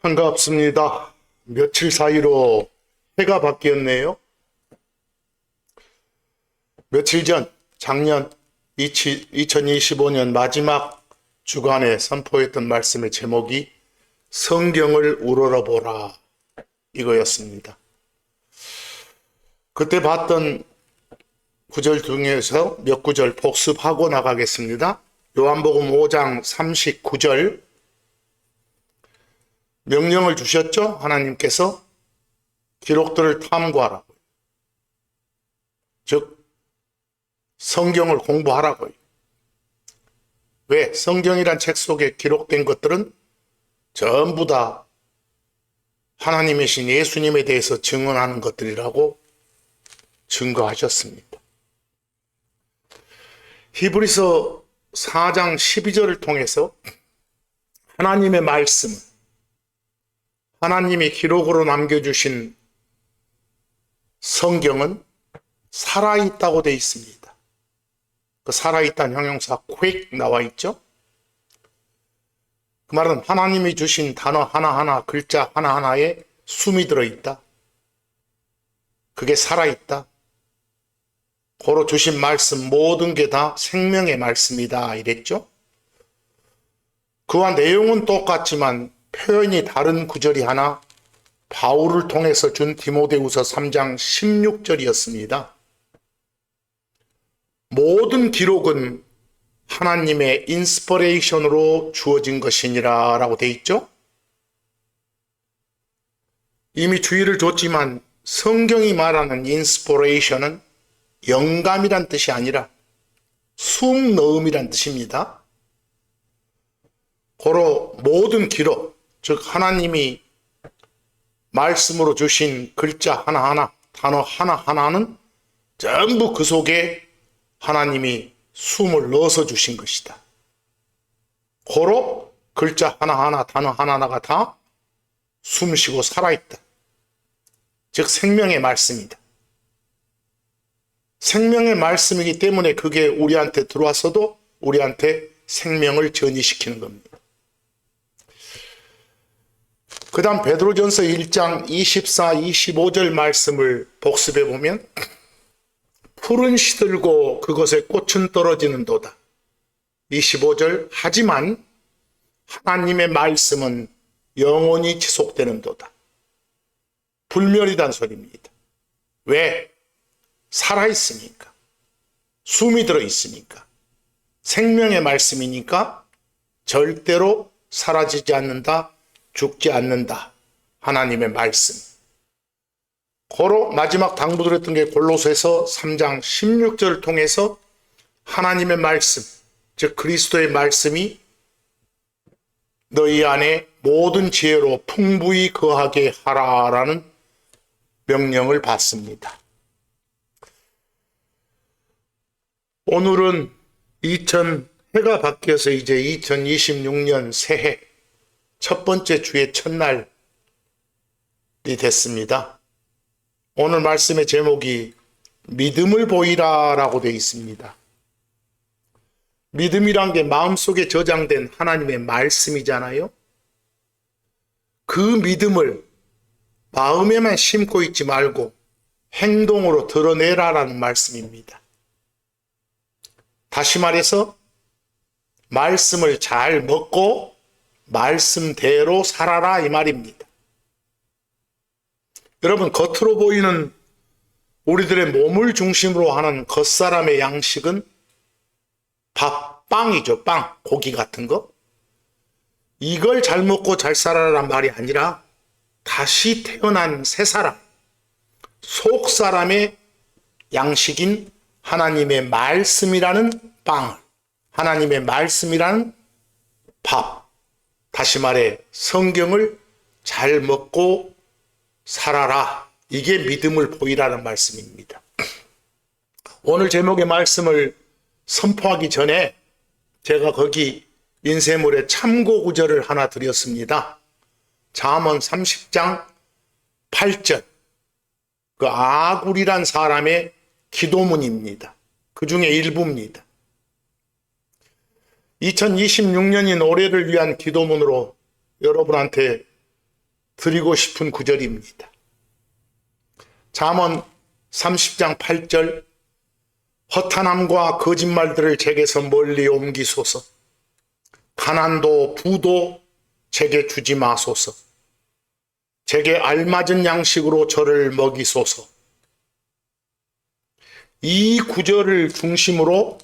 반갑습니다. 며칠 사이로 해가 바뀌었네요. 며칠 전 작년 2025년 마지막 주간에 선포했던 말씀의 제목이 성경을 우러러보라 이거였습니다. 그때 봤던 구절 중에서 몇 구절 복습하고 나가겠습니다. 요한복음 5장 39절 명령을 주셨죠? 하나님께서 기록들을 탐구하라고. 즉 성경을 공부하라고요. 왜? 성경이란 책 속에 기록된 것들은 전부 다 하나님이신 예수님에 대해서 증언하는 것들이라고 증거하셨습니다. 히브리서 4장 12절을 통해서 하나님의 말씀, 하나님이 기록으로 남겨주신 성경은 살아있다고 되어 있습니다. 그 살아있다는 형용사 quick 나와 있죠. 그 말은 하나님이 주신 단어 하나하나, 글자 하나하나에 숨이 들어있다. 그게 살아있다. 고로 주신 말씀 모든 게 다 생명의 말씀이다 이랬죠. 그와 내용은 똑같지만 표현이 다른 구절이 하나 바울을 통해서 준 디모데후서 3장 16절이었습니다. 모든 기록은 하나님의 인스퍼레이션으로 주어진 것이니라 라고 되어 있죠. 이미 주의를 줬지만 성경이 말하는 인스퍼레이션은 영감이란 뜻이 아니라 숨 넣음이란 뜻입니다. 고로 모든 기록, 즉 하나님이 말씀으로 주신 글자 하나하나, 단어 하나하나는 전부 그 속에 하나님이 숨을 넣어서 주신 것이다. 고로 글자 하나하나, 단어 하나하나가 다 숨쉬고 살아있다. 즉 생명의 말씀이다. 생명의 말씀이기 때문에 그게 우리한테 들어왔어도 우리한테 생명을 전이시키는 겁니다. 그 다음 베드로전서 1장 24, 25절 말씀을 복습해 보면 풀은 시들고 그것에 꽃은 떨어지는도다. 25절 하지만 하나님의 말씀은 영원히 지속되는도다. 불멸이란 소리입니다. 왜? 살아있으니까. 숨이 들어있으니까. 생명의 말씀이니까 절대로 사라지지 않는다. 죽지 않는다. 하나님의 말씀. 고로 마지막 당부드렸던 게 골로새서 3장 16절을 통해서 하나님의 말씀, 즉 그리스도의 말씀이 너희 안에 모든 지혜로 풍부히 거하게 하라라는 명령을 받습니다. 오늘은 해가 바뀌어서 이제 2026년 새해 첫 번째 주의 첫날이 됐습니다. 오늘 말씀의 제목이 믿음을 보이라 라고 되어 있습니다. 믿음이란 게 마음속에 저장된 하나님의 말씀이잖아요. 그 믿음을 마음에만 심고 있지 말고 행동으로 드러내라라는 말씀입니다. 다시 말해서 말씀을 잘 먹고 말씀대로 살아라 이 말입니다. 여러분, 겉으로 보이는 우리들의 몸을 중심으로 하는 겉사람의 양식은 밥, 빵이죠. 빵, 고기 같은 거. 이걸 잘 먹고 잘 살아라란 말이 아니라 다시 태어난 새 사람, 속 사람의 양식인 하나님의 말씀이라는 빵, 하나님의 말씀이라는 밥, 다시 말해 성경을 잘 먹고 살아라. 이게 믿음을 보이라는 말씀입니다. 오늘 제목의 말씀을 선포하기 전에 제가 거기 인쇄물에 참고 구절을 하나 드렸습니다. 잠언 30장 8절. 그 아굴이란 사람의 기도문입니다. 그 중에 일부입니다. 2026년인 올해를 위한 기도문으로 여러분한테 드리고 싶은 구절입니다. 잠언 30장 8절, 허탄함과 거짓말들을 제게서 멀리 옮기소서. 가난도 부도 제게 주지 마소서. 제게 알맞은 양식으로 저를 먹이소서. 이 구절을 중심으로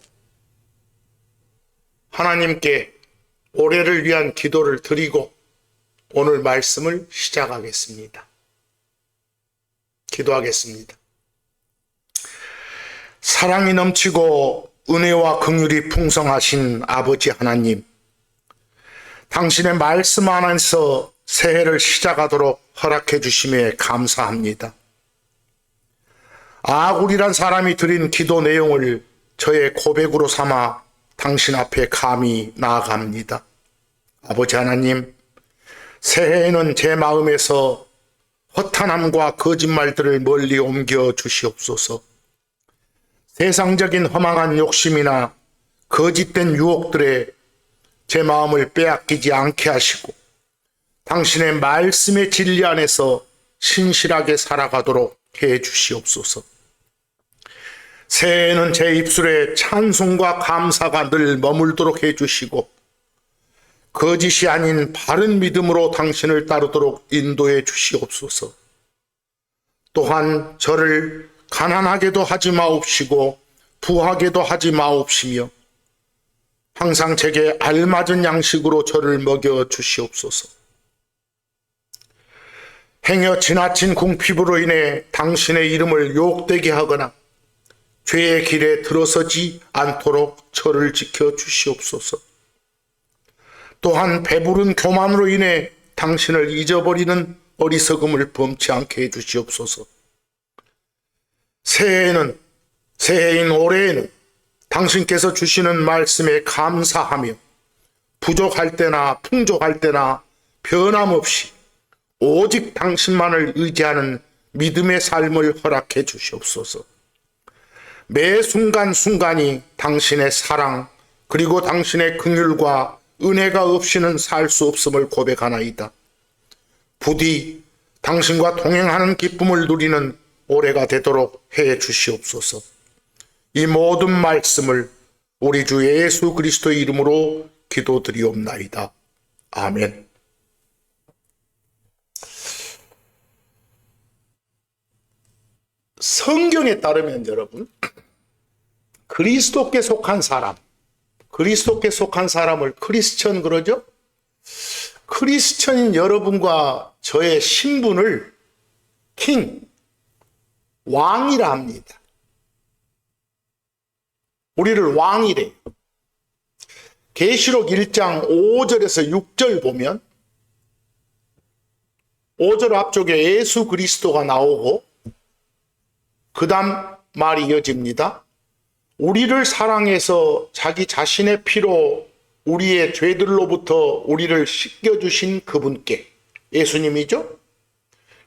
하나님께 올해를 위한 기도를 드리고 오늘 말씀을 시작하겠습니다. 기도하겠습니다. 사랑이 넘치고 은혜와 긍휼이 풍성하신 아버지 하나님, 당신의 말씀 안에서 새해를 시작하도록 허락해 주심에 감사합니다. 아굴이란 사람이 드린 기도 내용을 저의 고백으로 삼아 당신 앞에 감히 나아갑니다. 아버지 하나님, 새해에는 제 마음에서 허탄함과 거짓말들을 멀리 옮겨 주시옵소서. 세상적인 허망한 욕심이나 거짓된 유혹들에 제 마음을 빼앗기지 않게 하시고 당신의 말씀의 진리 안에서 신실하게 살아가도록 해 주시옵소서. 새해에는 제 입술에 찬송과 감사가 늘 머물도록 해 주시고 거짓이 아닌 바른 믿음으로 당신을 따르도록 인도해 주시옵소서. 또한 저를 가난하게도 하지 마옵시고 부하게도 하지 마옵시며 항상 제게 알맞은 양식으로 저를 먹여 주시옵소서. 행여 지나친 궁핍으로 인해 당신의 이름을 욕되게 하거나 죄의 길에 들어서지 않도록 저를 지켜 주시옵소서. 또한 배부른 교만으로 인해 당신을 잊어버리는 어리석음을 범치 않게 해주시옵소서. 새해인 올해에는 당신께서 주시는 말씀에 감사하며 부족할 때나 풍족할 때나 변함없이 오직 당신만을 의지하는 믿음의 삶을 허락해 주시옵소서. 매 순간순간이 당신의 사랑 그리고 당신의 긍휼과 은혜가 없이는 살 수 없음을 고백하나이다. 부디 당신과 동행하는 기쁨을 누리는 올해가 되도록 해 주시옵소서. 이 모든 말씀을 우리 주 예수 그리스도의 이름으로 기도드리옵나이다. 아멘. 성경에 따르면 여러분, 그리스도께 속한 사람을 크리스천 그러죠? 크리스천인 여러분과 저의 신분을 왕이라 합니다. 우리를 왕이래요. 계시록 1장 5절에서 6절 보면 5절 앞쪽에 예수 그리스도가 나오고 그 다음 말이 이어집니다. 우리를 사랑해서 자기 자신의 피로 우리의 죄들로부터 우리를 씻겨주신 그분께, 예수님이죠.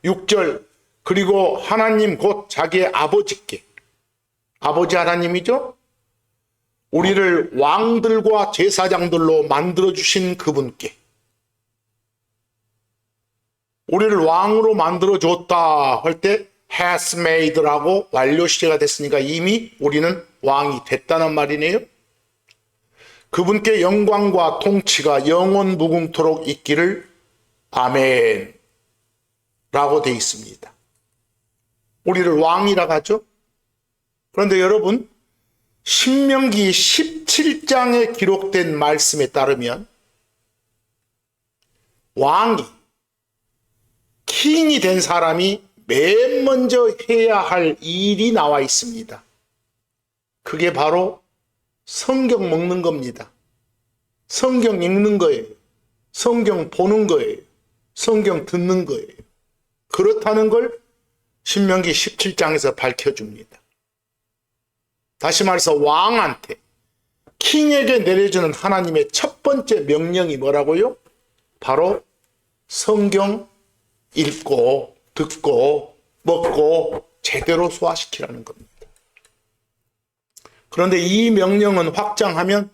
6절, 그리고 하나님 곧 자기의 아버지께, 아버지 하나님이죠. 우리를 왕들과 제사장들로 만들어주신 그분께, 우리를 왕으로 만들어줬다 할 때 has made라고 완료 시제가 됐으니까 이미 우리는 왕이 됐다는 말이네요. 그분께 영광과 통치가 영원 무궁토록 있기를 아멘 라고 되어 있습니다. 우리를 왕이라고 하죠. 그런데 여러분, 신명기 17장에 기록된 말씀에 따르면 킹이 된 사람이 맨 먼저 해야 할 일이 나와 있습니다. 그게 바로 성경 먹는 겁니다. 성경 읽는 거예요. 성경 보는 거예요. 성경 듣는 거예요. 그렇다는 걸 신명기 17장에서 밝혀줍니다. 다시 말해서 왕한테, 킹에게 내려주는 하나님의 첫 번째 명령이 뭐라고요? 바로 성경 읽고 듣고 먹고 제대로 소화시키라는 겁니다. 그런데 이 명령은 확장하면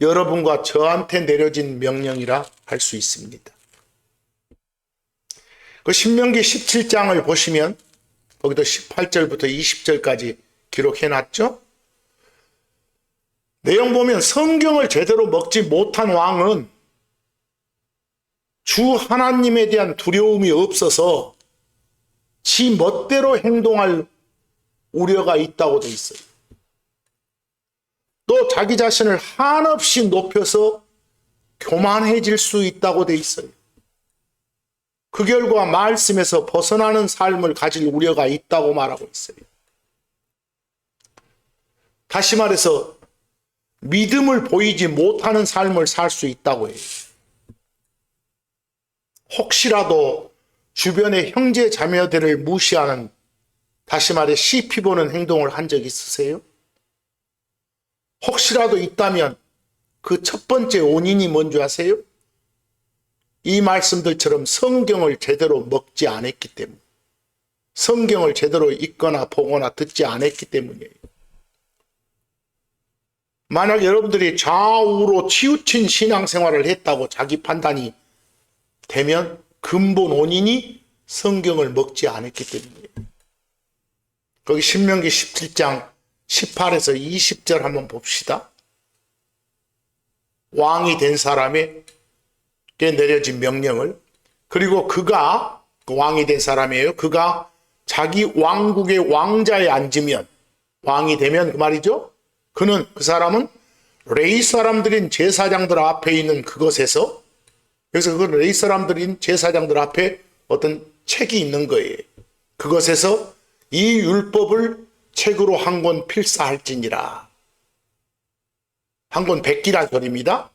여러분과 저한테 내려진 명령이라 할 수 있습니다. 그 신명기 17장을 보시면 거기도 18절부터 20절까지 기록해놨죠. 내용 보면 성경을 제대로 먹지 못한 왕은 주 하나님에 대한 두려움이 없어서 지 멋대로 행동할 우려가 있다고 돼 있어요. 또 자기 자신을 한없이 높여서 교만해질 수 있다고 돼 있어요. 그 결과 말씀에서 벗어나는 삶을 가질 우려가 있다고 말하고 있어요. 다시 말해서 믿음을 보이지 못하는 삶을 살 수 있다고 해요. 혹시라도 주변의 형제 자매들을 무시하는, 다시 말해 시피 보는 행동을 한 적 있으세요? 혹시라도 있다면 그 첫 번째 원인이 뭔지 아세요? 이 말씀들처럼 성경을 제대로 먹지 않았기 때문, 성경을 제대로 읽거나 보거나 듣지 않았기 때문이에요. 만약 여러분들이 좌우로 치우친 신앙생활을 했다고 자기 판단이 되면 근본 원인이 성경을 먹지 않았기 때문이에요. 거기 신명기 17장 18에서 20절 한번 봅시다. 왕이 된 사람에게 내려진 명령을, 그리고 그가 왕이 된 사람이에요. 그가 자기 왕국의 왕자에 앉으면, 왕이 되면 그 말이죠. 그 사람은 레위 사람들인 제사장들 앞에 있는 그것에서, 여기서 그 레위 사람들인 제사장들 앞에 어떤 책이 있는 거예요. 그것에서 이 율법을 책으로 한 권 필사할지니라. 한 권 백기란 소리입니다.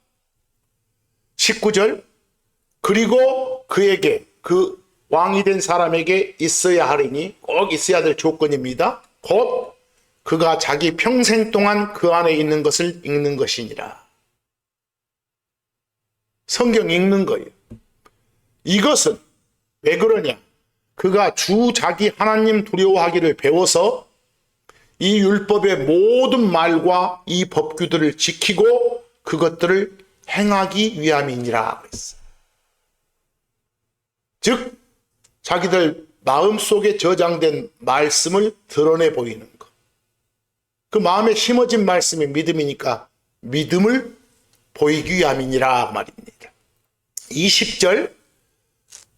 19절, 그리고 그에게, 그 왕이 된 사람에게 있어야 하리니, 꼭 있어야 될 조건입니다. 곧 그가 자기 평생 동안 그 안에 있는 것을 읽는 것이니라. 성경 읽는 거예요. 이것은 왜 그러냐? 그가 주 자기 하나님 두려워하기를 배워서 이 율법의 모든 말과 이 법규들을 지키고 그것들을 행하기 위함이니라 그랬어요. 즉 자기들 마음속에 저장된 말씀을 드러내 보이는 것. 그 마음에 심어진 말씀이 믿음이니까 믿음을 보이기 위함이니라 말입니다. 20절,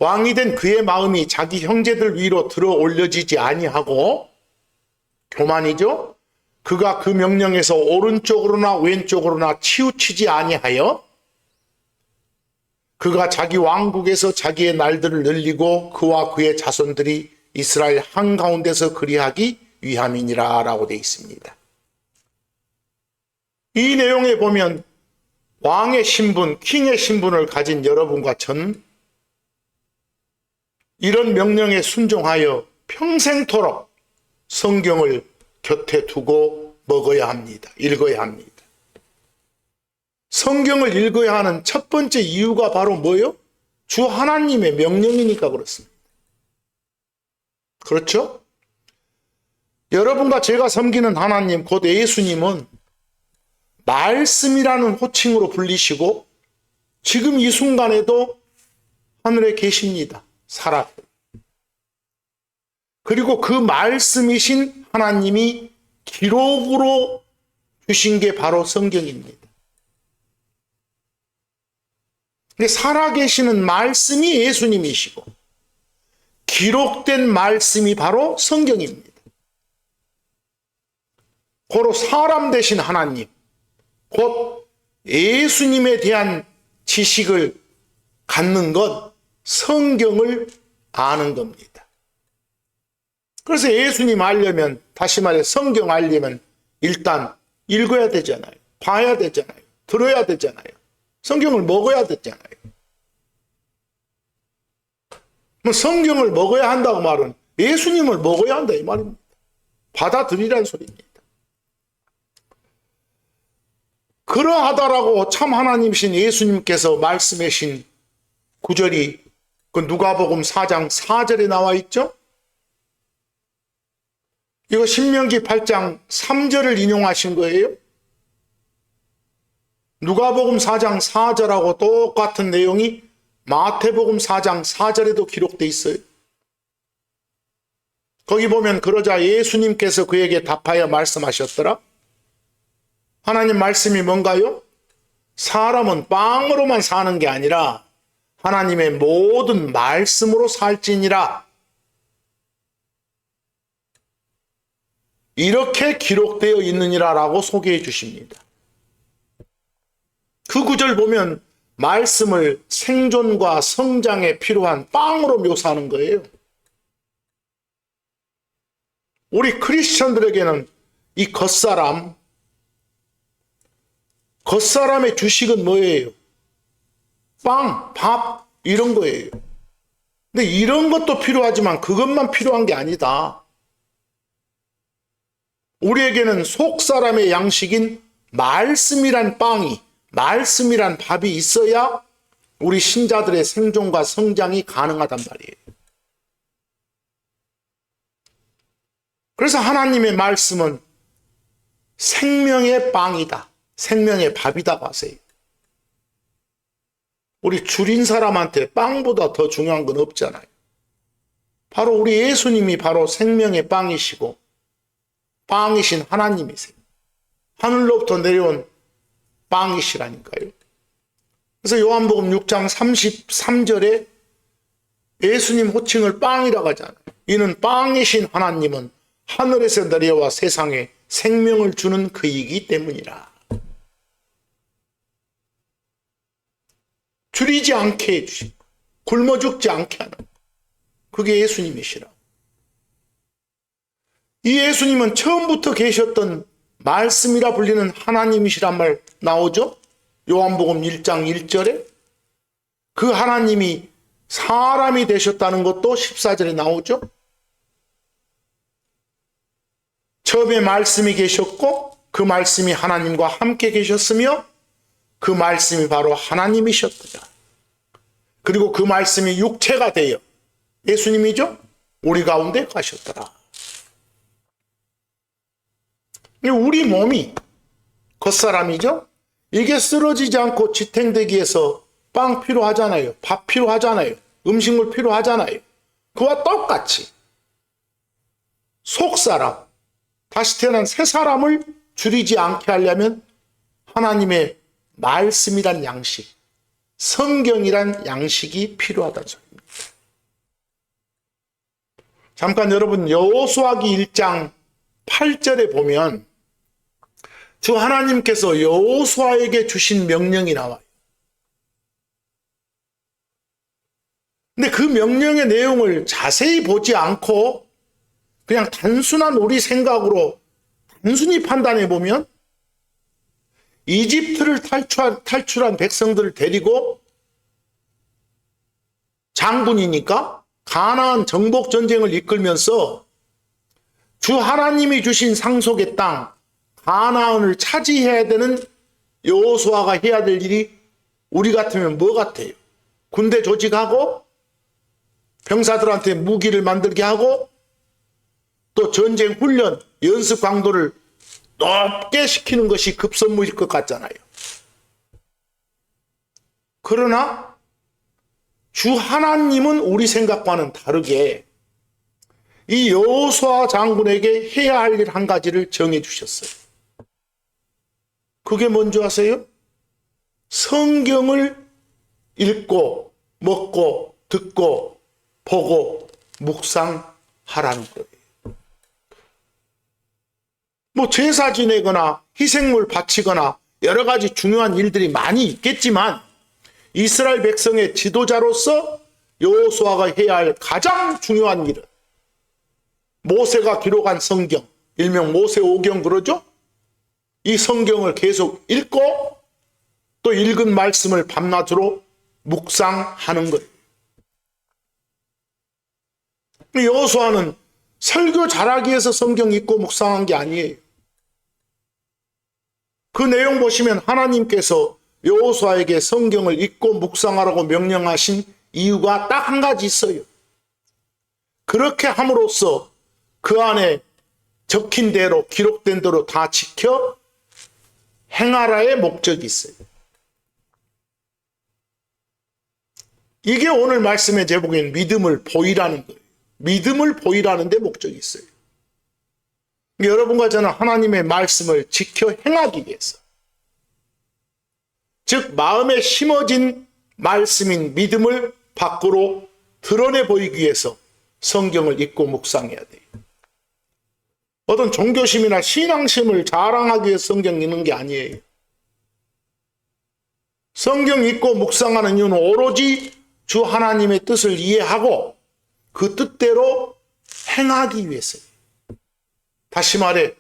왕이 된 그의 마음이 자기 형제들 위로 들어 올려지지 아니하고, 교만이죠. 그가 그 명령에서 오른쪽으로나 왼쪽으로나 치우치지 아니하여 그가 자기 왕국에서 자기의 날들을 늘리고 그와 그의 자손들이 이스라엘 한가운데서 그리하기 위함이니라 라고 되어 있습니다. 이 내용에 보면 왕의 신분, 킹의 신분을 가진 여러분과 저는 이런 명령에 순종하여 평생토록 성경을 곁에 두고 먹어야 합니다. 읽어야 합니다. 성경을 읽어야 하는 첫 번째 이유가 바로 뭐예요? 주 하나님의 명령이니까 그렇습니다. 그렇죠? 여러분과 제가 섬기는 하나님, 곧 예수님은 말씀이라는 호칭으로 불리시고 지금 이 순간에도 하늘에 계십니다. 살아. 그리고 그 말씀이신 하나님이 기록으로 주신 게 바로 성경입니다. 살아계시는 말씀이 예수님이시고 기록된 말씀이 바로 성경입니다. 고로 사람 되신 하나님, 곧 예수님에 대한 지식을 갖는 것, 성경을 아는 겁니다. 그래서 예수님 알려면, 다시 말해 성경 알려면 일단 읽어야 되잖아요. 봐야 되잖아요. 들어야 되잖아요. 성경을 먹어야 되잖아요. 성경을 먹어야 한다고 말은 예수님을 먹어야 한다 이 말입니다. 받아들이라는 소리입니다. 그러하다라고 참 하나님이신 예수님께서 말씀하신 구절이 그 누가복음 4장 4절에 나와 있죠. 이거 신명기 8장 3절을 인용하신 거예요. 누가복음 4장 4절하고 똑같은 내용이 마태복음 4장 4절에도 기록되어 있어요. 거기 보면 그러자 예수님께서 그에게 답하여 말씀하셨더라. 하나님 말씀이 뭔가요? 사람은 빵으로만 사는 게 아니라 하나님의 모든 말씀으로 살지니라. 이렇게 기록되어 있느니라라고 소개해 주십니다. 그 구절 보면 말씀을 생존과 성장에 필요한 빵으로 묘사하는 거예요. 우리 크리스천들에게는 이 겉사람의 주식은 뭐예요? 빵, 밥 이런 거예요. 근데 이런 것도 필요하지만 그것만 필요한 게 아니다. 우리에게는 속사람의 양식인 말씀이란 빵이, 말씀이란 밥이 있어야 우리 신자들의 생존과 성장이 가능하단 말이에요. 그래서 하나님의 말씀은 생명의 빵이다. 생명의 밥이다고 하세요. 우리 줄인 사람한테 빵보다 더 중요한 건 없잖아요. 바로 우리 예수님이 바로 생명의 빵이시고 빵이신 하나님이세요. 하늘로부터 내려온 빵이시라니까요. 그래서 요한복음 6장 33절에 예수님 호칭을 빵이라고 하잖아요. 이는 빵이신 하나님은 하늘에서 내려와 세상에 생명을 주는 그이기 때문이라. 줄이지 않게 해주시고 굶어 죽지 않게 하는, 그게 예수님이시라. 이 예수님은 처음부터 계셨던 말씀이라 불리는 하나님이시란 말 나오죠? 요한복음 1장 1절에 그 하나님이 사람이 되셨다는 것도 14절에 나오죠? 처음에 말씀이 계셨고 그 말씀이 하나님과 함께 계셨으며 그 말씀이 바로 하나님이셨더라. 그리고 그 말씀이 육체가 되어 예수님이죠? 우리 가운데 가셨더라. 우리 몸이 겉사람이죠? 이게 쓰러지지 않고 지탱되기 위해서 빵 필요하잖아요. 밥 필요하잖아요. 음식물 필요하잖아요. 그와 똑같이 속사람, 다시 태어난 새 사람을 줄이지 않게 하려면 하나님의 말씀이란 양식, 성경이란 양식이 필요하다는 소리입니다. 잠깐 여러분 여호수아기 1장 8절에 보면 주 하나님께서 여호수아에게 주신 명령이 나와요. 근데 그 명령의 내용을 자세히 보지 않고 그냥 단순한 우리 생각으로 단순히 판단해 보면 이집트를 탈출한 백성들을 데리고 장군이니까 가나안 정복 전쟁을 이끌면서 주 하나님이 주신 상속의 땅 가나안을 차지해야 되는 여호수아가 해야 될 일이 우리 같으면 뭐 같아요? 군대 조직하고 병사들한테 무기를 만들게 하고 또 전쟁 훈련 연습 강도를 높게 시키는 것이 급선무일 것 같잖아요. 그러나 주 하나님은 우리 생각과는 다르게 이 여호수아 장군에게 해야 할 일 한 가지를 정해 주셨어요. 그게 뭔지 아세요? 성경을 읽고 먹고 듣고 보고 묵상하라는 거예요. 뭐 제사 지내거나 희생물 바치거나 여러 가지 중요한 일들이 많이 있겠지만 이스라엘 백성의 지도자로서 여호수아가 해야 할 가장 중요한 일은 모세가 기록한 성경, 일명 모세오경 그러죠? 이 성경을 계속 읽고 또 읽은 말씀을 밤낮으로 묵상하는 거예요. 여호수아는 설교 잘하기 위해서 성경 읽고 묵상한 게 아니에요. 그 내용 보시면 하나님께서 여호수아에게 성경을 읽고 묵상하라고 명령하신 이유가 딱 한 가지 있어요. 그렇게 함으로써 그 안에 적힌 대로 기록된 대로 다 지켜 행하라의 목적이 있어요. 이게 오늘 말씀의 제목인 믿음을 보이라는 거예요. 믿음을 보이라는 데 목적이 있어요. 여러분과 저는 하나님의 말씀을 지켜 행하기 위해서, 즉 마음에 심어진 말씀인 믿음을 밖으로 드러내 보이기 위해서 성경을 읽고 묵상해야 돼요. 어떤 종교심이나 신앙심을 자랑하기 위해서 성경 읽는 게 아니에요. 성경 읽고 묵상하는 이유는 오로지 주 하나님의 뜻을 이해하고 그 뜻대로 행하기 위해서예요. 다시 말해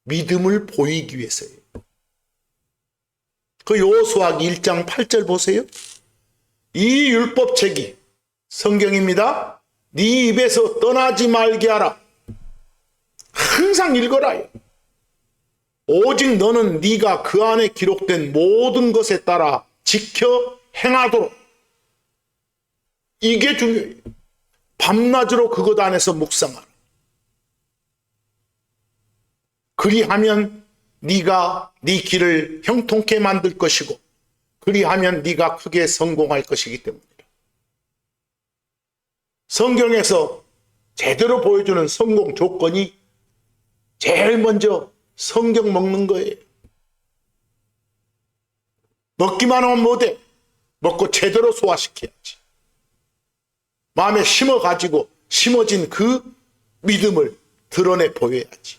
믿음을 보이기 위해서예요. 그 여호수아기 1장 8절 보세요. 이 율법책이, 성경입니다, 네 입에서 떠나지 말게 하라. 항상 읽어라요. 오직 너는 네가 그 안에 기록된 모든 것에 따라 지켜 행하도록. 이게 중요해요. 밤낮으로 그것 안에서 묵상하라. 그리하면 네가 네 길을 형통케 만들 것이고, 그리하면 네가 크게 성공할 것이기 때문이다. 성경에서 제대로 보여주는 성공 조건이 제일 먼저 성경 먹는 거예요. 먹기만 하면 못해. 먹고 제대로 소화시켜야지. 마음에 심어가지고 심어진 그 믿음을 드러내 보여야지.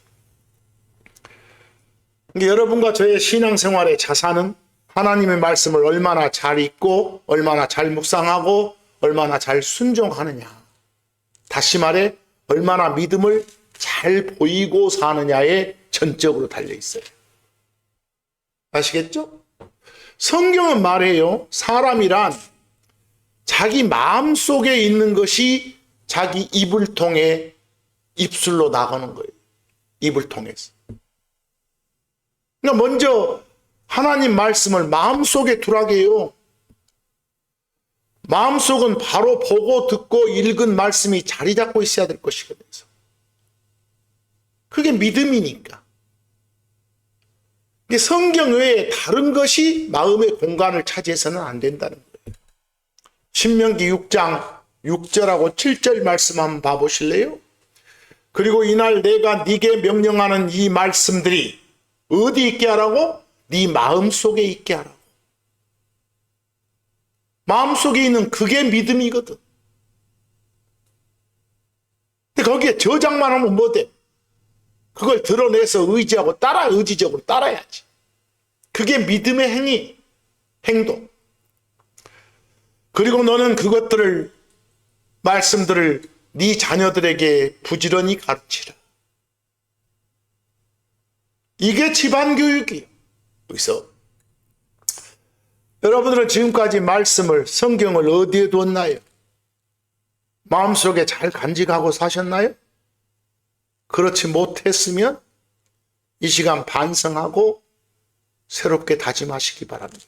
여러분과 저의 신앙생활의 자산은 하나님의 말씀을 얼마나 잘 읽고 얼마나 잘 묵상하고 얼마나 잘 순종하느냐, 다시 말해 얼마나 믿음을 잘 보이고 사느냐에 전적으로 달려있어요. 아시겠죠? 성경은 말해요, 사람이란 자기 마음속에 있는 것이 자기 입을 통해 입술로 나가는 거예요. 입을 통해서. 그러니까 먼저 하나님 말씀을 마음속에 두라게 해요. 마음속은 바로 보고 듣고 읽은 말씀이 자리 잡고 있어야 될 것이거든요. 그게 믿음이니까. 성경 외에 다른 것이 마음의 공간을 차지해서는 안 된다는 거예요. 신명기 6장 6절하고 7절 말씀 한번 봐보실래요? 그리고 이날 내가 네게 명령하는 이 말씀들이 어디 있게 하라고? 네 마음속에 있게 하라고. 마음속에 있는 그게 믿음이거든. 근데 거기에 저장만 하면 못해. 그걸 드러내서 의지하고 의지적으로 따라야지. 그게 믿음의 행동. 그리고 너는 그것들을, 말씀들을 네 자녀들에게 부지런히 가르치라. 이게 집안교육이에요. 여기서 여러분들은 지금까지 말씀을, 성경을 어디에 두었나요? 마음속에 잘 간직하고 사셨나요? 그렇지 못했으면 이 시간 반성하고 새롭게 다짐하시기 바랍니다.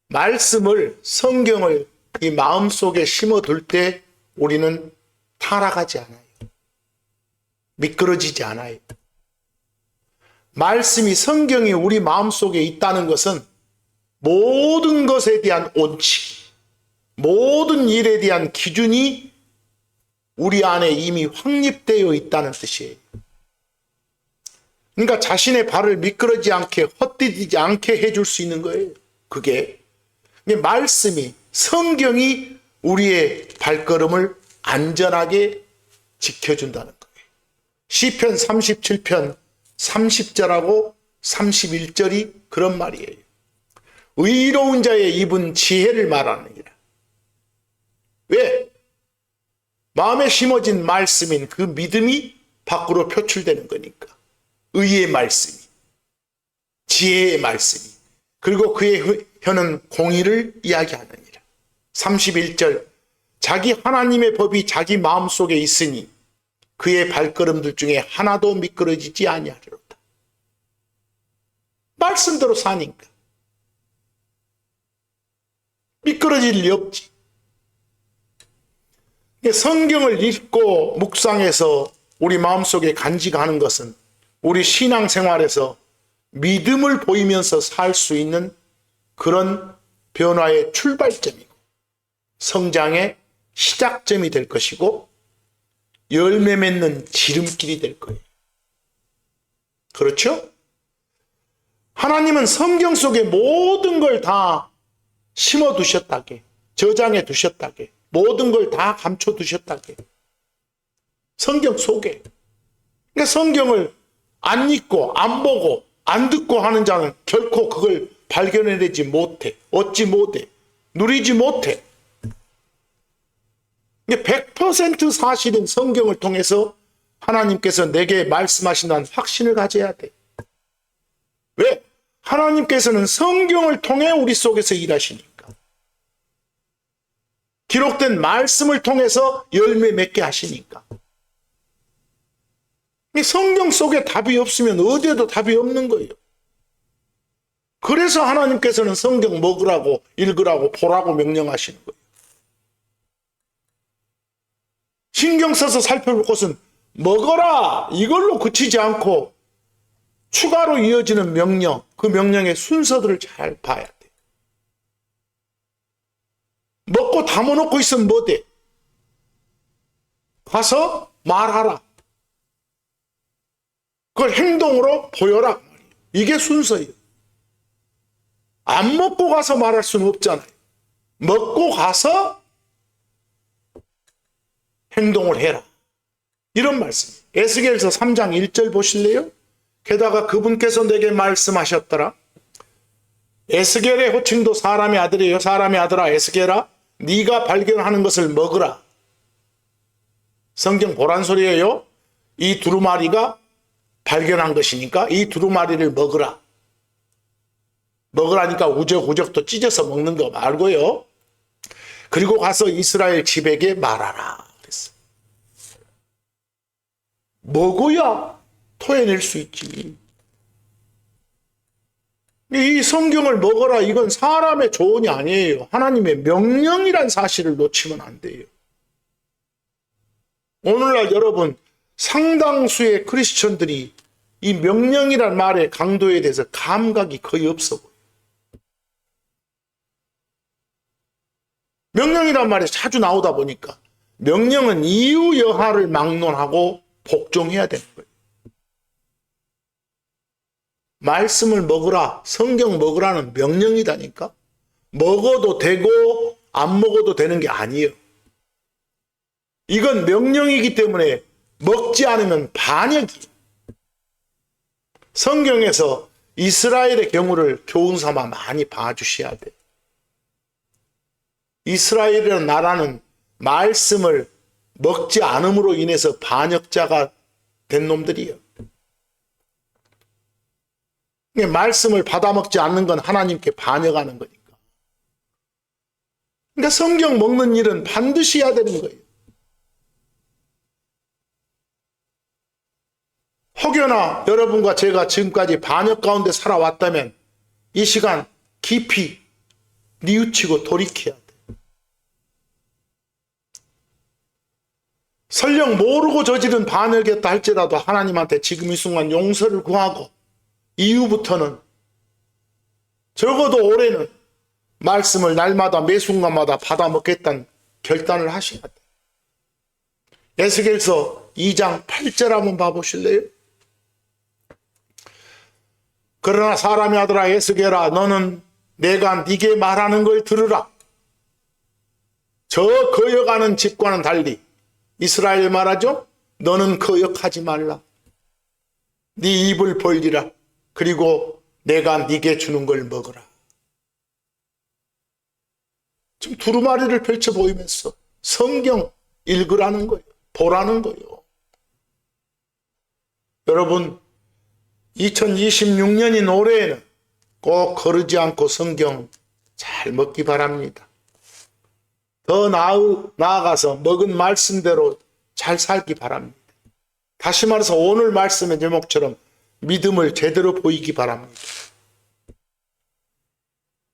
말씀을, 성경을 이 마음속에 심어둘 때 우리는 타락하지 않아요. 미끄러지지 않아요. 말씀이, 성경이 우리 마음속에 있다는 것은 모든 것에 대한 원칙, 모든 일에 대한 기준이 우리 안에 이미 확립되어 있다는 뜻이에요. 그러니까 자신의 발을 미끄러지지 않게, 헛디디지 않게 해줄 수 있는 거예요. 그게 말씀이, 성경이 우리의 발걸음을 안전하게 지켜준다는 거예요. 시편 37편 30절하고 31절이 그런 말이에요. 의로운 자의 입은 지혜를 말하느니라. 왜? 마음에 심어진 말씀인 그 믿음이 밖으로 표출되는 거니까. 의의 말씀이, 지혜의 말씀이, 그리고 그의 혀는 공의를 이야기하느니라. 31절, 자기 하나님의 법이 자기 마음속에 있으니 그의 발걸음들 중에 하나도 미끄러지지 아니하리로다. 말씀대로 사니까 미끄러질 리 없지. 성경을 읽고 묵상해서 우리 마음속에 간직하는 것은 우리 신앙생활에서 믿음을 보이면서 살 수 있는 그런 변화의 출발점이고 성장의 시작점이 될 것이고 열매 맺는 지름길이 될 거예요. 그렇죠? 하나님은 성경 속에 모든 걸 다 심어 두셨다게, 저장해 두셨다게, 모든 걸 다 감춰 두셨다게. 성경 속에. 그러니까 성경을 안 읽고 안 보고 안 듣고 하는 자는 결코 그걸 발견해내지 못해, 얻지 못해, 누리지 못해. 100% 사실인 성경을 통해서 하나님께서 내게 말씀하신다는 확신을 가져야 돼. 왜? 하나님께서는 성경을 통해 우리 속에서 일하시니까. 기록된 말씀을 통해서 열매 맺게 하시니까. 성경 속에 답이 없으면 어디에도 답이 없는 거예요. 그래서 하나님께서는 성경 먹으라고, 읽으라고, 보라고 명령하시는 거예요. 신경 써서 살펴볼 것은 먹어라 이걸로 그치지 않고 추가로 이어지는 명령, 그 명령의 순서들을 잘 봐야 돼. 먹고 담아놓고 있으면 뭐 돼? 가서 말하라. 그걸 행동으로 보여라. 이게 순서예요. 안 먹고 가서 말할 수는 없잖아요. 먹고 가서 행동을 해라. 이런 말씀이에요. 에스겔서 3장 1절 보실래요? 게다가 그분께서 내게 말씀하셨더라. 에스겔의 호칭도 사람의 아들이에요. 사람의 아들아 에스겔아, 네가 발견하는 것을 먹으라. 성경 보란 소리예요. 이 두루마리가 발견한 것이니까 이 두루마리를 먹으라. 먹으라니까 우적우적도 찢어서 먹는 거 말고요. 그리고 가서 이스라엘 집에게 말하라. 그랬어. 먹어야 토해낼 수 있지. 이 성경을 먹어라, 이건 사람의 조언이 아니에요. 하나님의 명령이란 사실을 놓치면 안 돼요. 오늘날 여러분, 상당수의 크리스천들이 이 명령이란 말의 강도에 대해서 감각이 거의 없어 보여요. 명령이란 말이 자주 나오다 보니까 명령은 이유 여하를 막론하고 복종해야 되는 거예요. 말씀을 먹으라, 성경 먹으라는 명령이다니까. 먹어도 되고 안 먹어도 되는 게 아니에요. 이건 명령이기 때문에 먹지 않으면 반역이에요. 성경에서 이스라엘의 경우를 교훈 삼아 많이 봐주셔야 돼요. 이스라엘이라는 나라는 말씀을 먹지 않음으로 인해서 반역자가 된 놈들이에요. 말씀을 받아먹지 않는 건 하나님께 반역하는 거니까. 그러니까 성경 먹는 일은 반드시 해야 되는 거예요. 혹여나 여러분과 제가 지금까지 반역 가운데 살아왔다면 이 시간 깊이 뉘우치고 돌이켜야 돼. 설령 모르고 저지른 반역이었다 할지라도 하나님한테 지금 이 순간 용서를 구하고 이후부터는 적어도 올해는 말씀을 날마다 매 순간마다 받아먹겠다는 결단을 하셔야 돼. 에스겔서 2장 8절 한번 봐보실래요? 그러나 사람의 아들아 에스겔아, 너는 내가 네게 말하는 걸 들으라. 저 거역하는 집과는 달리 이스라엘 말하죠. 너는 거역하지 말라. 네 입을 벌리라. 그리고 내가 네게 주는 걸 먹어라. 지금 두루마리를 펼쳐 보이면서 성경 읽으라는 거예요. 보라는 거예요. 여러분, 2026년인 올해에는 꼭 거르지 않고 성경 잘 먹기 바랍니다. 더 나아가서 먹은 말씀대로 잘 살기 바랍니다. 다시 말해서 오늘 말씀의 제목처럼 믿음을 제대로 보이기 바랍니다.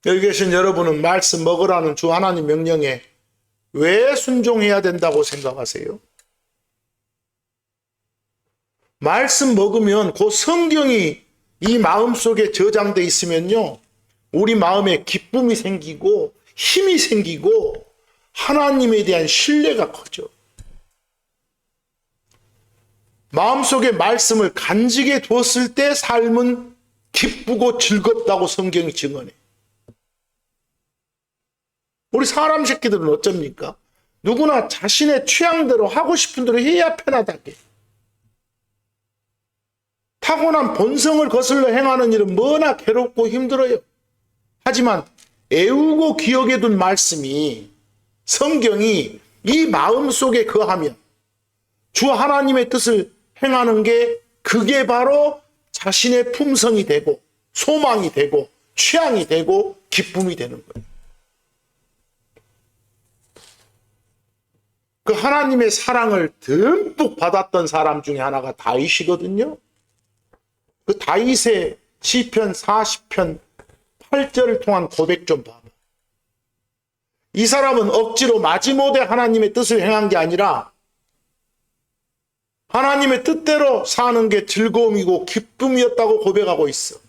여기 계신 여러분은 말씀 먹으라는 주 하나님 명령에 왜 순종해야 된다고 생각하세요? 말씀 먹으면 그 성경이 이 마음속에 저장돼 있으면요, 우리 마음에 기쁨이 생기고 힘이 생기고 하나님에 대한 신뢰가 커져. 마음속에 말씀을 간직해 두었을 때 삶은 기쁘고 즐겁다고 성경이 증언해. 우리 사람 새끼들은 어쩝니까? 누구나 자신의 취향대로 하고 싶은 대로 해야 편하다게. 타고난 본성을 거슬러 행하는 일은 뭐나 괴롭고 힘들어요. 하지만 애우고 기억해 둔 말씀이, 성경이 이 마음속에 거하면 주 하나님의 뜻을 행하는 게, 그게 바로 자신의 품성이 되고 소망이 되고 취향이 되고 기쁨이 되는 거예요. 그 하나님의 사랑을 듬뿍 받았던 사람 중에 하나가 다윗이거든요. 그 다윗의 시편 40편 8절을 통한 고백 좀 봐봐. 이 사람은 억지로 마지못해 하나님의 뜻을 행한 게 아니라 하나님의 뜻대로 사는 게 즐거움이고 기쁨이었다고 고백하고 있어.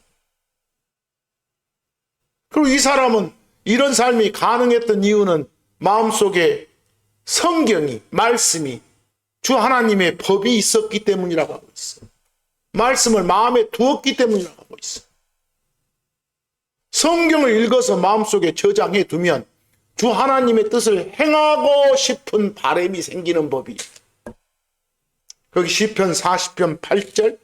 그리고 이 사람은 이런 삶이 가능했던 이유는 마음속에 성경이, 말씀이, 주 하나님의 법이 있었기 때문이라고 하고 있어. 말씀을 마음에 두었기 때문이라고 하고 있어. 성경을 읽어서 마음속에 저장해 두면 주 하나님의 뜻을 행하고 싶은 바람이 생기는 법이. 거기 시편 40편 8절,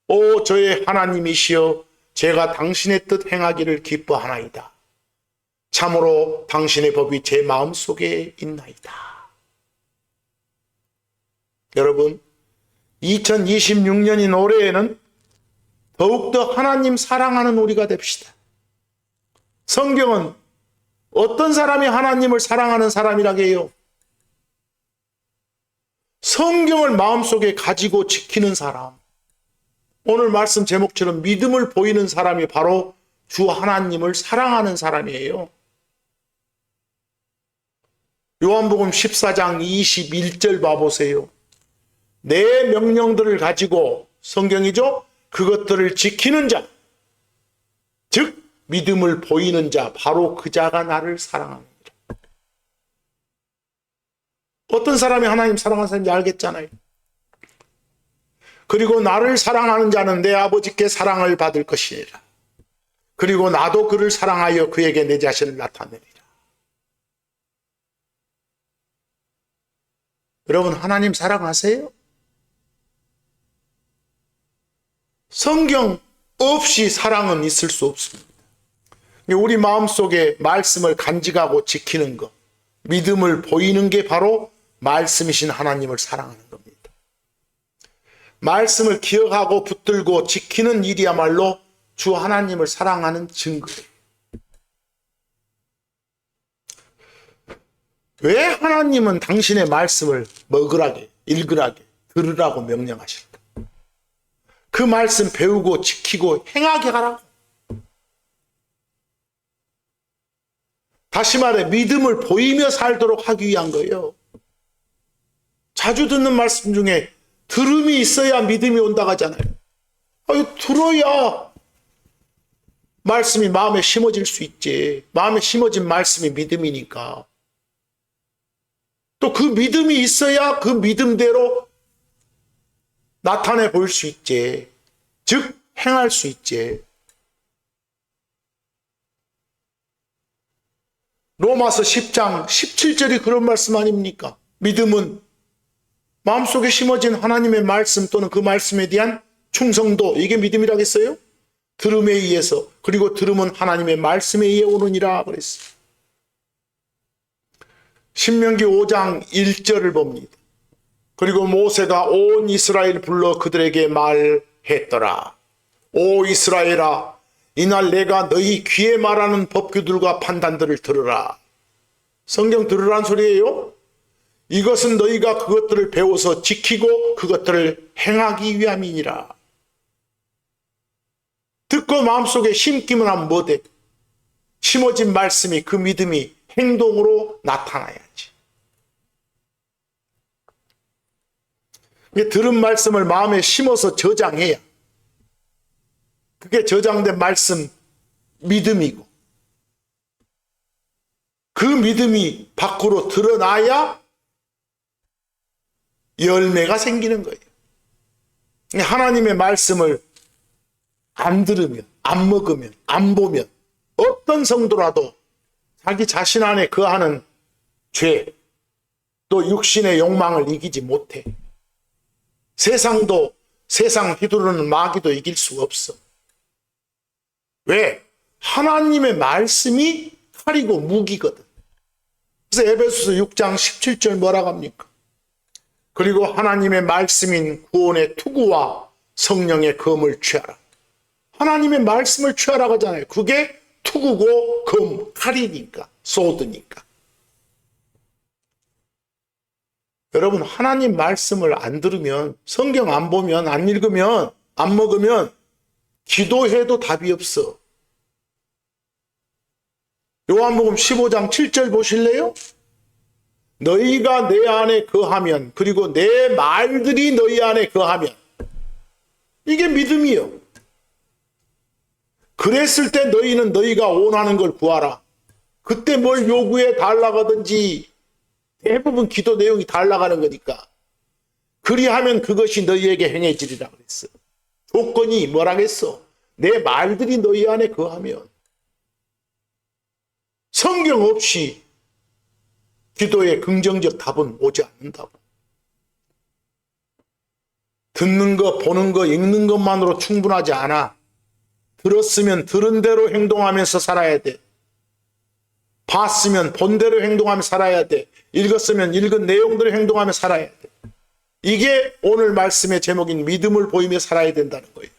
오 저의 하나님이시여 제가 당신의 뜻 행하기를 기뻐하나이다. 참으로 당신의 법이 제 마음속에 있나이다. 여러분, 2026년인 올해에는 더욱더 하나님 사랑하는 우리가 됩시다. 성경은 어떤 사람이 하나님을 사랑하는 사람이라고 해요? 성경을 마음속에 가지고 지키는 사람. 오늘 말씀 제목처럼 믿음을 보이는 사람이 바로 주 하나님을 사랑하는 사람이에요. 요한복음 14장 21절 봐보세요. 내 명령들을 가지고, 성경이죠? 그것들을 지키는 자, 즉 믿음을 보이는 자, 바로 그 자가 나를 사랑합니다. 어떤 사람이 하나님 사랑하는 사람인지 알겠잖아요. 그리고 나를 사랑하는 자는 내 아버지께 사랑을 받을 것이니라. 그리고 나도 그를 사랑하여 그에게 내 자신을 나타내리라. 여러분, 하나님 사랑하세요? 성경 없이 사랑은 있을 수 없습니다. 우리 마음속에 말씀을 간직하고 지키는 것, 믿음을 보이는 게 바로 말씀이신 하나님을 사랑하는 겁니다. 말씀을 기억하고 붙들고 지키는 일이야말로 주 하나님을 사랑하는 증거예요. 왜 하나님은 당신의 말씀을 먹으라게, 읽으라게, 들으라고 명령하실까? 그 말씀 배우고 지키고 행하게 하라고. 다시 말해 믿음을 보이며 살도록 하기 위한 거예요. 자주 듣는 말씀 중에 들음이 있어야 믿음이 온다고 하잖아요. 들어야 말씀이 마음에 심어질 수 있지. 마음에 심어진 말씀이 믿음이니까. 또 그 믿음이 있어야 그 믿음대로 나타내 보일 수 있지. 즉 행할 수 있지. 로마서 10장 17절이 그런 말씀 아닙니까? 믿음은 마음속에 심어진 하나님의 말씀 또는 그 말씀에 대한 충성도, 이게 믿음이라겠어요? 들음에 의해서, 그리고 들음은 하나님의 말씀에 의해 오느니라 그랬어요. 신명기 5장 1절을 봅니다. 그리고 모세가 온 이스라엘 불러 그들에게 말했더라. 오 이스라엘아, 이날 내가 너희 귀에 말하는 법규들과 판단들을 들으라. 성경 들으라는 소리예요. 이것은 너희가 그것들을 배워서 지키고 그것들을 행하기 위함이니라. 듣고 마음속에 심기만 하면 뭐돼? 심어진 말씀이, 그 믿음이 행동으로 나타나야지. 들은 말씀을 마음에 심어서 저장해야 그게 저장된 말씀, 믿음이고, 그 믿음이 밖으로 드러나야 열매가 생기는 거예요. 하나님의 말씀을 안 들으면, 안 먹으면, 안 보면 어떤 성도라도 자기 자신 안에 거하는 죄, 또 육신의 욕망을 이기지 못해. 세상도, 세상 휘두르는 마귀도 이길 수가 없어. 왜? 하나님의 말씀이 칼이고 무기거든. 그래서 에베소서 6장 17절 뭐라고 합니까? 그리고 하나님의 말씀인 구원의 투구와 성령의 검을 취하라. 하나님의 말씀을 취하라고 하잖아요. 그게 투구고 검, 칼이니까, 소드니까. 여러분, 하나님 말씀을 안 들으면, 성경 안 보면, 안 읽으면, 안 먹으면 기도해도 답이 없어. 요한복음 15장 7절 보실래요? 너희가 내 안에 거하면, 그리고 내 말들이 너희 안에 거하면, 이게 믿음이요. 그랬을 때 너희는 너희가 원하는 걸 구하라. 그때 뭘 요구해 달라가든지 대부분 기도 내용이 달라가는 거니까. 그리하면 그것이 너희에게 행해지리라 그랬어. 조건이 뭐라겠어? 내 말들이 너희 안에 거하면. 성경 없이 기도의 긍정적 답은 오지 않는다고. 듣는 거, 보는 거, 읽는 것만으로 충분하지 않아. 들었으면 들은 대로 행동하면서 살아야 돼. 봤으면 본 대로 행동하며 살아야 돼. 읽었으면 읽은 내용대로 행동하며 살아야 돼. 이게 오늘 말씀의 제목인 믿음을 보이며 살아야 된다는 거예요.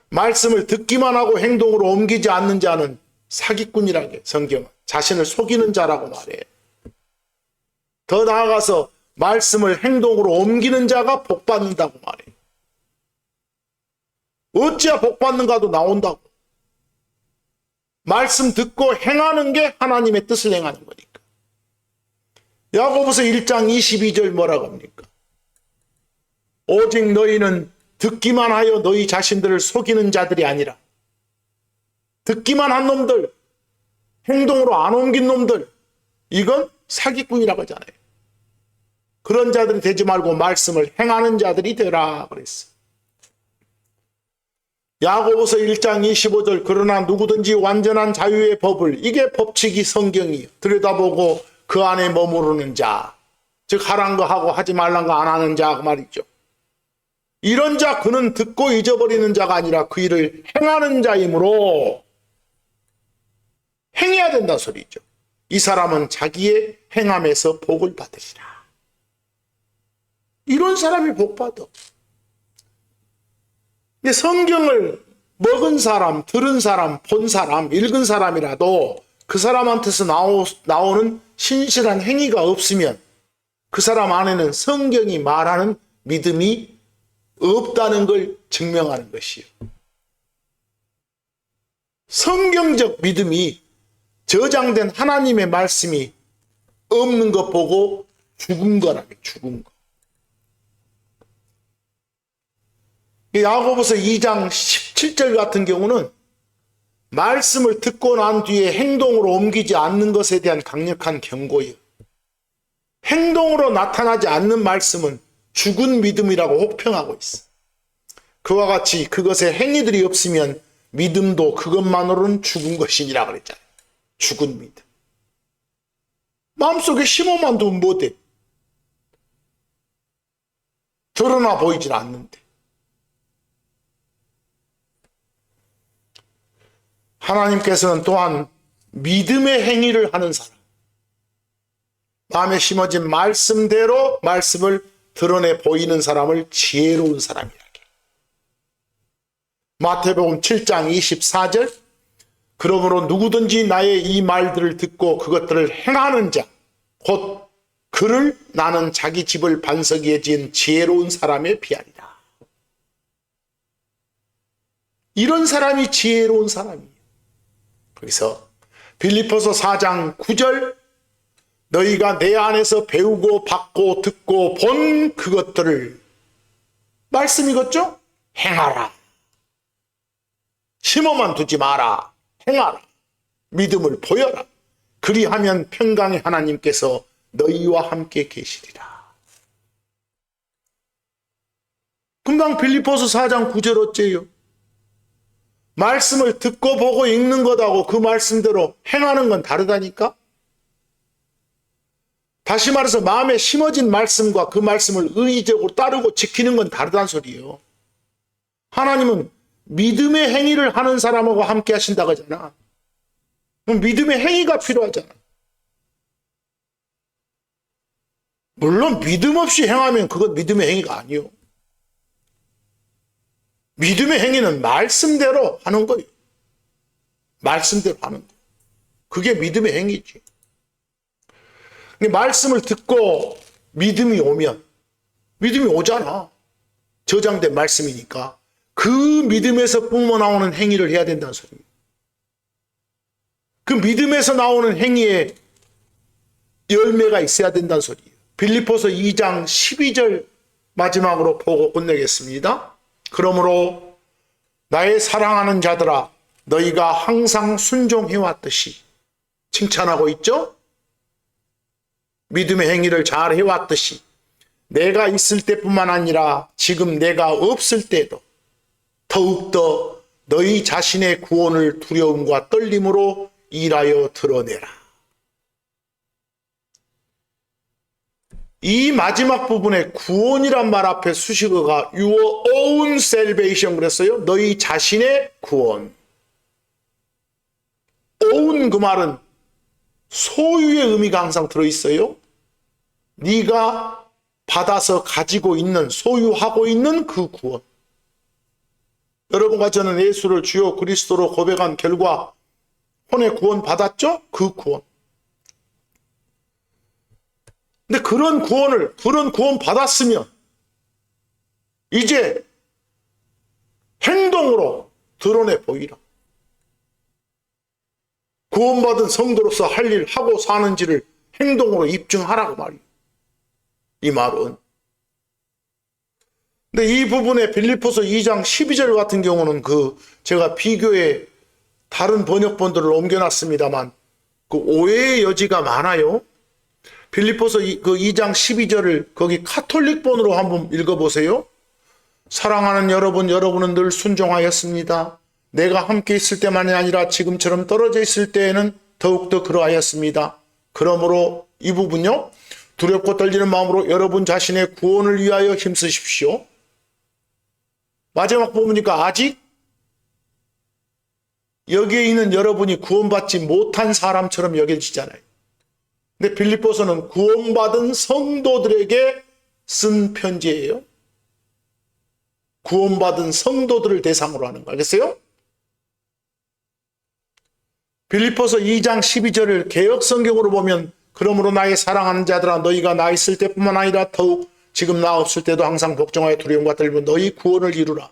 말씀을 듣기만 하고 행동으로 옮기지 않는 자는 사기꾼이라고 해요. 성경은 자신을 속이는 자라고 말해요. 더 나아가서 말씀을 행동으로 옮기는 자가 복받는다고 말해요. 어찌야 복받는가도 나온다고. 말씀 듣고 행하는 게 하나님의 뜻을 행하는 거니까. 야고보서 1장 22절 뭐라고 합니까? 오직 너희는 듣기만 하여 너희 자신들을 속이는 자들이 아니라 듣기만 한 놈들, 행동으로 안 옮긴 놈들, 이건 사기꾼이라고 하잖아요. 그런 자들이 되지 말고 말씀을 행하는 자들이 되라 그랬어. 야고보서 1장 25절 그러나 누구든지 완전한 자유의 법을, 이게 법칙이 성경이에요. 들여다보고 그 안에 머무르는 자, 즉 하란 거 하고 하지 말란 거 안 하는 자 그 말이죠. 이런 자 그는 듣고 잊어버리는 자가 아니라 그 일을 행하는 자이므로 행해야 된다 소리죠. 이 사람은 자기의 행함에서 복을 받으리라. 이런 사람이 복 받아. 근데 성경을 먹은 사람, 들은 사람, 본 사람, 읽은 사람이라도 그 사람한테서 나오는 신실한 행위가 없으면 그 사람 안에는 성경이 말하는 믿음이 없다는 걸 증명하는 것이요. 성경적 믿음이 저장된 하나님의 말씀이 없는 것 보고 죽은 거라며, 죽은 거. 야고보서 2장 17절 같은 경우는 말씀을 듣고 난 뒤에 행동으로 옮기지 않는 것에 대한 강력한 경고예요. 행동으로 나타나지 않는 말씀은 죽은 믿음이라고 혹평하고 있어. 그와 같이 그것에 행위들이 없으면 믿음도 그것만으로는 죽은 것이니라 그랬잖아요. 죽은 믿음. 마음속에 심어만 두면 뭐 돼? 드러나 보이질 않는데. 하나님께서는 또한 믿음의 행위를 하는 사람, 마음에 심어진 말씀대로 말씀을 드러내 보이는 사람을 지혜로운 사람이라게. 마태복음 7장 24절 그러므로 누구든지 나의 이 말들을 듣고 그것들을 행하는 자, 곧 그를 나는 자기 집을 반석 위에 지은 지혜로운 사람에 비하리라. 이런 사람이 지혜로운 사람이에요. 거기서 빌립보서 4장 9절 너희가 내 안에서 배우고 받고 듣고 본 그것들을 말씀이겠죠? 행하라. 심어만 두지 마라. 행하라. 믿음을 보여라. 그리하면 평강의 하나님께서 너희와 함께 계시리라. 금방 빌립보서 4장 9절 어째요? 말씀을 듣고 보고 읽는 것하고 그 말씀대로 행하는 건 다르다니까? 다시 말해서 마음에 심어진 말씀과 그 말씀을 의의적으로 따르고 지키는 건 다르다는 소리예요. 하나님은 믿음의 행위를 하는 사람하고 함께 하신다고 하잖아. 그럼 믿음의 행위가 필요하잖아. 물론 믿음 없이 행하면 그건 믿음의 행위가 아니요. 믿음의 행위는 말씀대로 하는 거예요. 말씀대로 하는 거. 그게 믿음의 행위지. 말씀을 듣고 믿음이 오면, 믿음이 오잖아. 저장된 말씀이니까. 그 믿음에서 뿜어나오는 행위를 해야 된다는 소리입니다. 그 믿음에서 나오는 행위에 열매가 있어야 된다는 소리예요. 빌립보서 2장 12절 마지막으로 보고 끝내겠습니다. 그러므로 나의 사랑하는 자들아, 너희가 항상 순종해왔듯이, 칭찬하고 있죠? 믿음의 행위를 잘 해왔듯이 내가 있을 때뿐만 아니라 지금 내가 없을 때도 더욱더 너희 자신의 구원을 두려움과 떨림으로 일하여 드러내라. 이 마지막 부분에 구원이란 말 앞에 수식어가 your own salvation 그랬어요. 너희 자신의 구원. own 그 말은 소유의 의미가 항상 들어있어요. 네가 받아서 가지고 있는, 소유하고 있는 그 구원. 여러분과 저는 예수를 주요 그리스도로 고백한 결과 혼의 구원 받았죠? 그 구원. 근데 그런 구원 받았으면 이제 행동으로 드러내 보이라. 구원받은 성도로서 할 일 하고 사는지를 행동으로 입증하라고 말이에요. 이 말은. 근데 이 부분에 빌립보서 2장 12절 같은 경우는 제가 비교에 다른 번역본들을 옮겨놨습니다만 그 오해의 여지가 많아요. 빌립보서 2장 12절을 거기 카톨릭본으로 한번 읽어보세요. 사랑하는 여러분은 늘 순종하였습니다. 내가 함께 있을 때만이 아니라 지금처럼 떨어져 있을 때에는 더욱더 그러하였습니다. 그러므로 이 부분요, 두렵고 떨리는 마음으로 여러분 자신의 구원을 위하여 힘쓰십시오. 마지막 부분이니까 아직 여기에 있는 여러분이 구원받지 못한 사람처럼 여겨지잖아요. 근데 빌립보서는 구원받은 성도들에게 쓴 편지예요. 구원받은 성도들을 대상으로 하는 거 알겠어요? 빌립보서 2장 12절을 개역성경으로 보면 그러므로 나의 사랑하는 자들아 너희가 나 있을 때뿐만 아니라 더욱 지금 나 없을 때도 항상 걱정하여 두려움과 떨며 너희 구원을 이루라.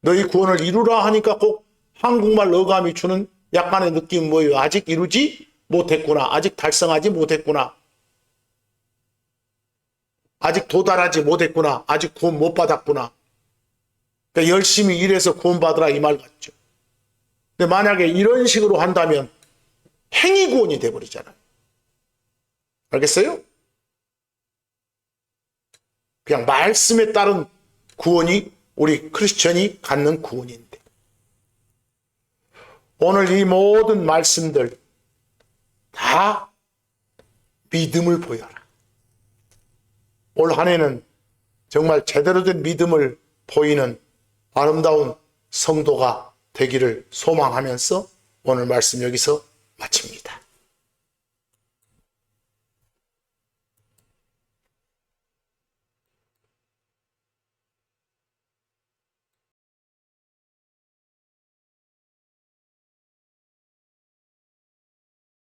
너희 구원을 이루라 하니까 꼭 한국말 어감이 주는 약간의 느낌은 뭐예요? 아직 이루지 못했구나. 아직 달성하지 못했구나. 아직 도달하지 못했구나. 아직 구원 못 받았구나. 그러니까 열심히 일해서 구원 받으라 이 말 같죠. 근데 만약에 이런 식으로 한다면 행위 구원이 돼버리잖아요. 알겠어요? 그냥 말씀에 따른 구원이 우리 크리스천이 갖는 구원인데 오늘 이 모든 말씀들 다 믿음을 보여라. 올 한 해는 정말 제대로 된 믿음을 보이는 아름다운 성도가 되기를 소망하면서 오늘 말씀 여기서 마칩니다.